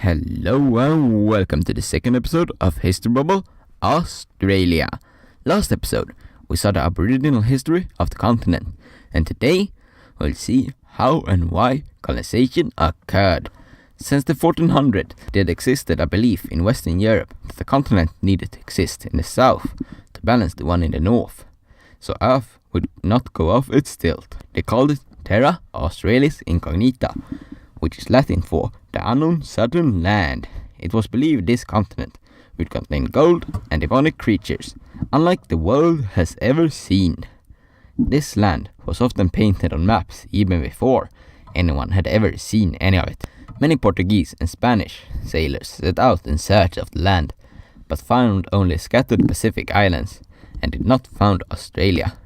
Hello and welcome to the second episode of History Bubble, Australia. Last episode, we saw the Aboriginal history of the continent, and today we'll see how and why colonization occurred. Since the 1400s, there existed a belief in Western Europe that the continent needed to exist in the south to balance the one in the north, so Earth would not go off its tilt. They called it Terra Australis Incognita, which is Latin for the unknown southern land. It was believed this continent would contain gold and demonic creatures, unlike the world has ever seen. This land was often painted on maps even before anyone had ever seen any of it. Many Portuguese and Spanish sailors set out in search of the land, but found only scattered Pacific islands and did not find Australia.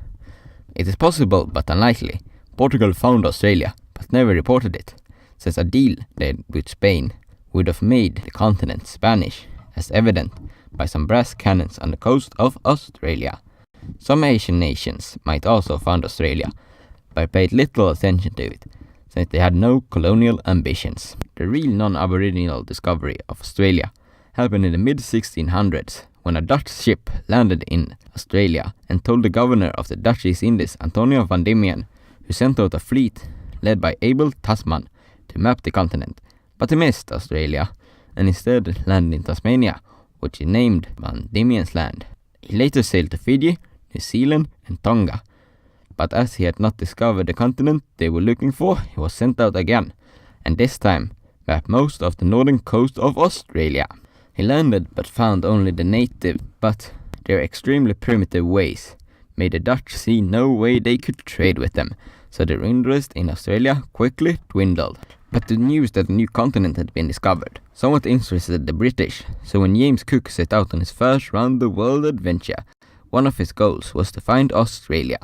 It is possible but unlikely Portugal found Australia but never reported it, since a deal they with Spain would have made the continent Spanish, as evident by some brass cannons on the coast of Australia. Some Asian nations might also found Australia, but paid little attention to it, since they had no colonial ambitions. The real non-Aboriginal discovery of Australia happened in the mid-1600s, when a Dutch ship landed in Australia and told the governor of the Dutch East Indies, Antonio van Diemen, who sent out a fleet led by Abel Tasman to map the continent, but he missed Australia and instead landed in Tasmania, which he named Van Diemen's Land. He later sailed to Fiji, New Zealand and Tonga, but as he had not discovered the continent they were looking for, he was sent out again, and this time mapped most of the northern coast of Australia. He landed but found only the native, but their extremely primitive ways made the Dutch see no way they could trade with them, so their interest in Australia quickly dwindled. But the news that a new continent had been discovered somewhat interested the British, so when James Cook set out on his first round-the-world adventure, one of his goals was to find Australia.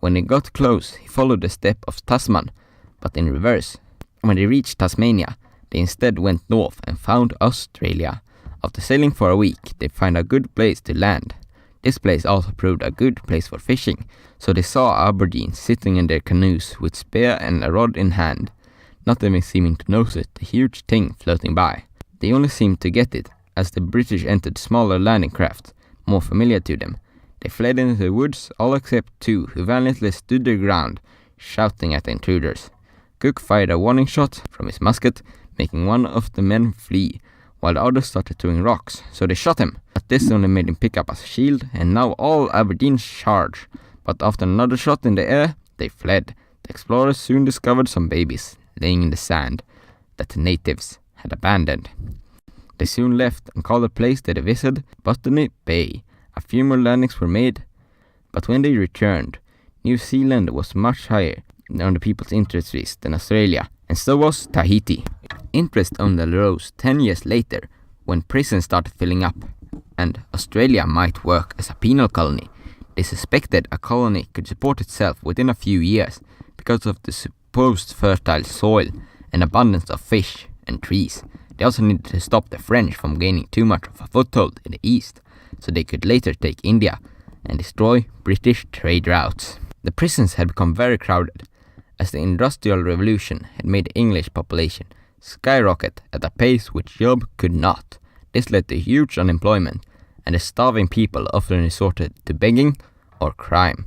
When he got close, he followed the step of Tasman, but in reverse. When they reached Tasmania, they instead went north and found Australia. After sailing for a week, they found a good place to land. This place also proved a good place for fishing, so they saw Aborigines sitting in their canoes with spear and a rod in hand, not even seeming to notice the huge thing floating by. They only seemed to get it as the British entered smaller landing craft, more familiar to them. They fled into the woods, all except two, who valiantly stood their ground, shouting at the intruders. Cook fired a warning shot from his musket, making one of the men flee, while the others started throwing rocks, so they shot him. But this only made him pick up a shield, and now all Aberdeen charged. But after another shot in the air, they fled. The explorers soon discovered some babies laying in the sand that the natives had abandoned. They soon left and called the place they visited Botany Bay. A few more landings were made, but when they returned, New Zealand was much higher on the people's interest list than Australia, and so was Tahiti. Interest only rose 10 years later, when prisons started filling up, and Australia might work as a penal colony. They suspected a colony could support itself within a few years because of the supposed fertile soil and abundance of fish and trees. They also needed to stop the French from gaining too much of a foothold in the east, so they could later take India and destroy British trade routes. The prisons had become very crowded, as the Industrial Revolution had made the English population skyrocket at a pace which Europe could not. This led to huge unemployment, and the starving people often resorted to begging or crime.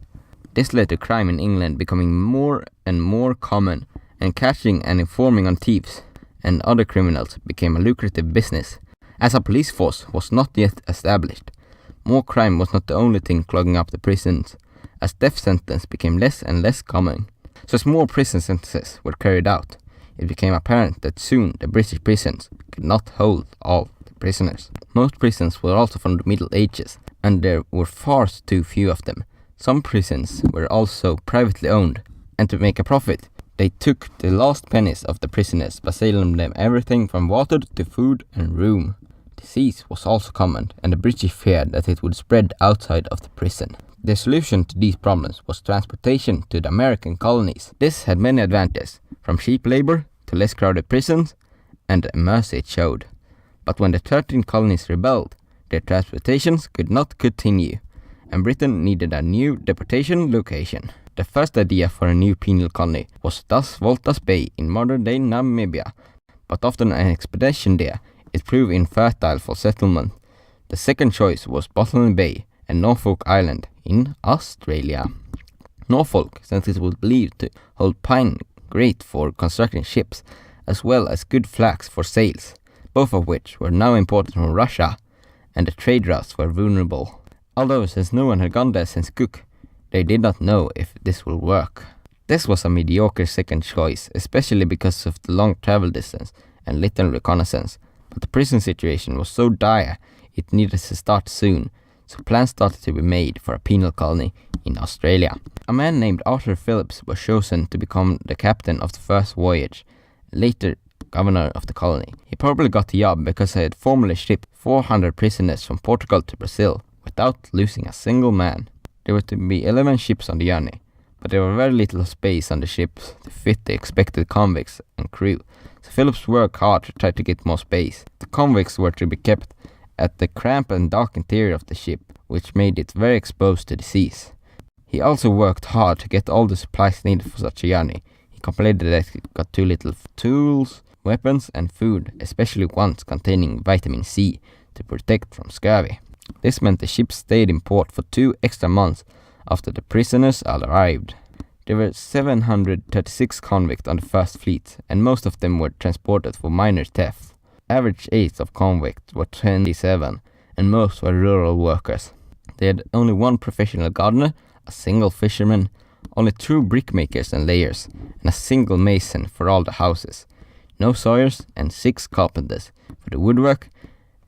This led to crime in England becoming more and more common, and catching and informing on thieves and other criminals became a lucrative business. As a police force was not yet established, more crime was not the only thing clogging up the prisons, as death sentences became less and less common. So as more prison sentences were carried out, it became apparent that soon the British prisons could not hold all the prisoners. Most prisons were also from the Middle Ages, and there were far too few of them. Some prisons were also privately owned, and to make a profit, they took the last pennies of the prisoners by selling them everything from water to food and room. Disease was also common, and the British feared that it would spread outside of the prison. The solution to these problems was transportation to the American colonies. This had many advantages, from cheap labor to less crowded prisons, and mercy it showed. But when the 13 colonies rebelled, their transportations could not continue, and Britain needed a new deportation location. The first idea for a new penal colony was thus Walvis Bay in modern-day Namibia, but after an expedition there, it proved infertile for settlement. The second choice was Botany Bay and Norfolk Island in Australia. Norfolk, since it was believed to hold pine great for constructing ships, as well as good flax for sails, both of which were now imported from Russia, and the trade routes were vulnerable. Although since no one had gone there since Cook, they did not know if this will work. This was a mediocre second choice, especially because of the long travel distance and little reconnaissance, but the prison situation was so dire it needed to start soon, so plans started to be made for a penal colony in Australia. A man named Arthur Phillips was chosen to become the captain of the first voyage, later governor of the colony. He probably got the job because he had formerly shipped 400 prisoners from Portugal to Brazil without losing a single man. There were to be 11 ships on the journey, but there was very little space on the ships to fit the expected convicts and crew, so Phillips worked hard to try to get more space. The convicts were to be kept at the cramped and dark interior of the ship, which made it very exposed to disease. He also worked hard to get all the supplies needed for such a journey. He complained that it got too little tools, weapons and food, especially ones containing vitamin C to protect from scurvy. This meant the ship stayed in port for 2 extra months after the prisoners all arrived. There were 736 convicts on the first fleet, and most of them were transported for minor theft. Average age of convicts were 27, and most were rural workers. They had only one professional gardener, a single fisherman, only 2 brickmakers and layers, and a single mason for all the houses. No sawyers and 6 carpenters for the woodwork,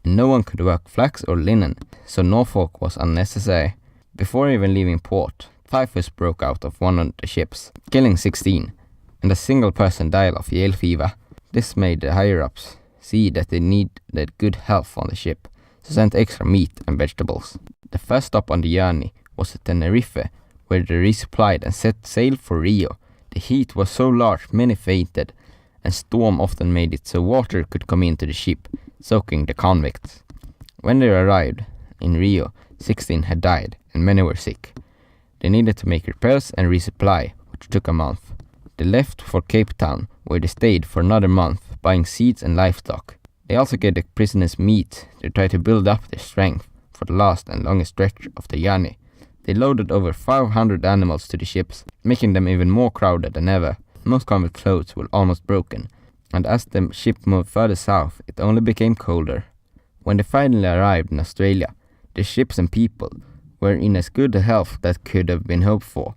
and no one could work flax or linen, so Norfolk was unnecessary. Before even leaving port, typhus broke out of one of the ships, killing 16, and a single person died of yellow fever. This made the higher-ups see that they needed good health on the ship, so sent extra meat and vegetables. The first stop on the journey was at Tenerife, where they resupplied and set sail for Rio. The heat was so large many fainted, and storm often made it so water could come into the ship, soaking the convicts. When they arrived in Rio, 16 had died and many were sick. They needed to make repairs and resupply, which took a month. They left for Cape Town, where they stayed for another month, buying seeds and livestock. They also gave the prisoners meat to try to build up their strength for the last and longest stretch of the journey. They loaded over 500 animals to the ships, making them even more crowded than ever. Most convict clothes were almost broken, and as the ship moved further south, it only became colder. When they finally arrived in Australia, the ships and people were in as good health that could have been hoped for,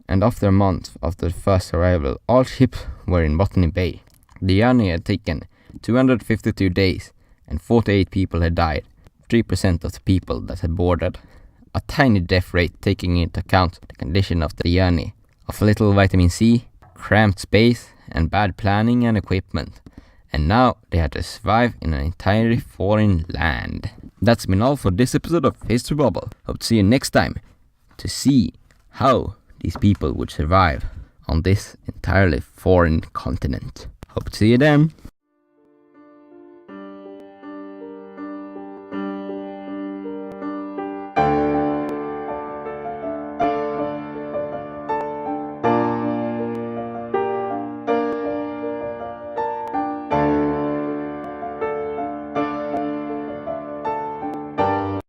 and after a month after the first arrival, all ships were in Botany Bay. The journey had taken 252 days, and 48 people had died, 3% of the people that had boarded. A tiny death rate taking into account the condition of the journey, of little vitamin C, cramped space, and bad planning and equipment. And now they had to survive in an entirely foreign land. That's been all for this episode of History Bubble. Hope to see you next time to see how these people would survive on this entirely foreign continent. Hope to see you then.